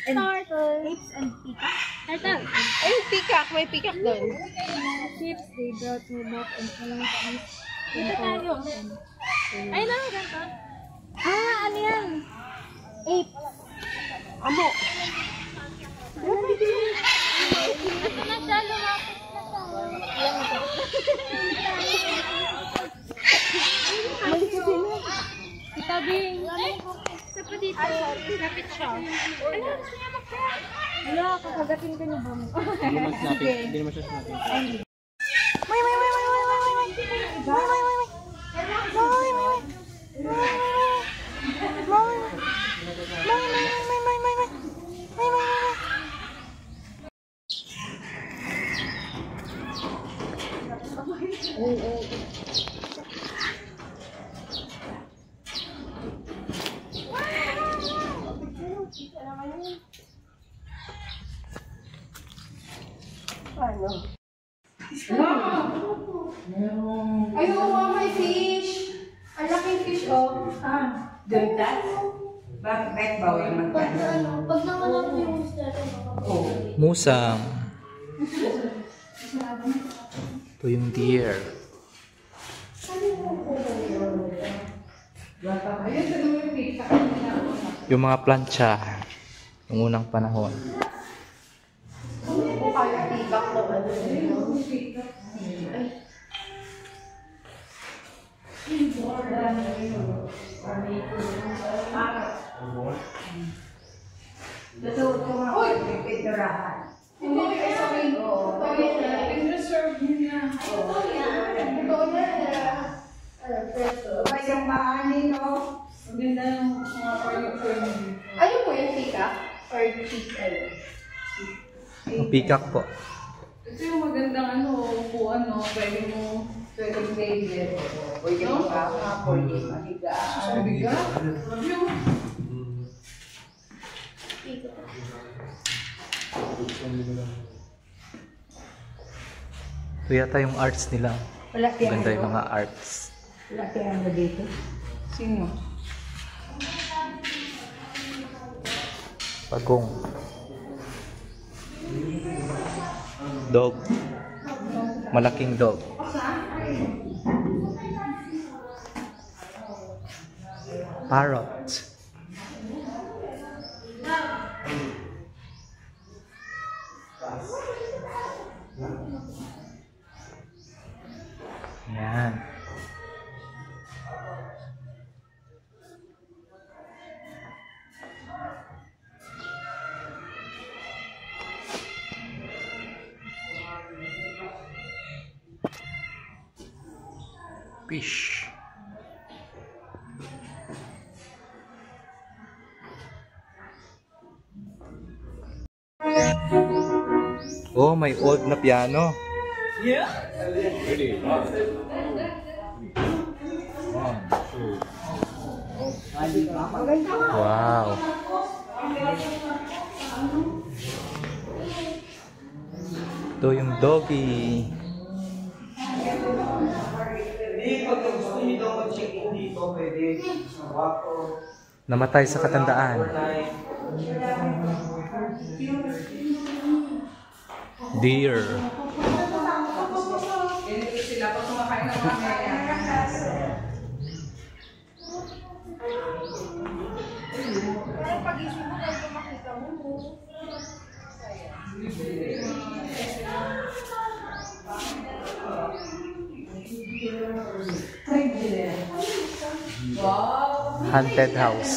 Turtle. Apes and peacock. Turtle. Ay, peacock. May peacock doon. Ships, they brought me back and peace. Dito tayo. Ay, no, ganito. Ah, ano yan? Ape. Amo. Ito na siya, lumapit na siya. Malis sila. Kita Bing. Isa pa dito. Kapit siya. Ano? Wala, kakagatin ka niya ba mo? Hindi naman siya snapping. May. Ano? Ay, oo, may fish. Ang laking fish, oh. Doon that? Bakit bawal magkano? Pag nawala mo yung isda, Musang. Ito yung deer. Yung mga plancha. Yung unang panahon. Kaya peacock na ano. Tutulog ko nga kayo may piturahan. Hindi kayo sabihin ko. In-reserve niya. Ito yan. May isang maanin, no? Maganda yung mga furniture niya. Ano po yung peacock? Or chicken? Ang peacock po. Ito yung magandang ano, upuan, no? Pwedeng table. Pwede mo ka, pwede mahiga. Mabigat? Ito yata yung arts nila. Ganda yung mga arts. Wala kaya mo dito? Sino? Pagong. Dog. Malaking dog. Parrot. Yan. Fish. Oh, may old na piano. Yeah? Really? Wow. Ito yung doggy. Namatay sa katandaan. Deer. Ganito sila pag kumakain ng mga Pero pag-isip mo kayo makita mo. Haunted house.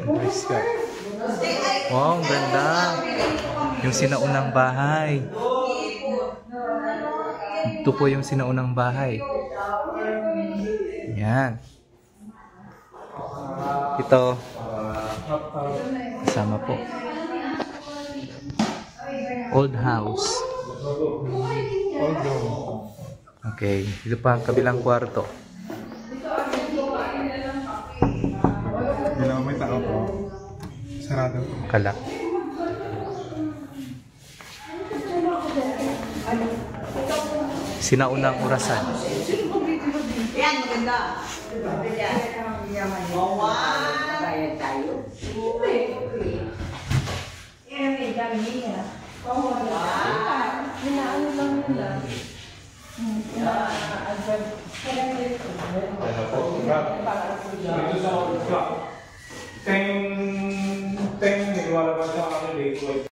Nice ka. Wow, ang ganda. Yung sinaunang bahay. Ito po yung sinaunang bahay. Yan. Ito. Kasama po. Old house. Okay. Ito pa ang kabilang kwarto. Hello, may tao po. Sarado. Kala. Sinaunang orasan. Yan, maganda. Wow! Bayad tayo. Yan ang dami niya. Inaano lang nila. Ito sa clock. 10 nilalabas na kami late.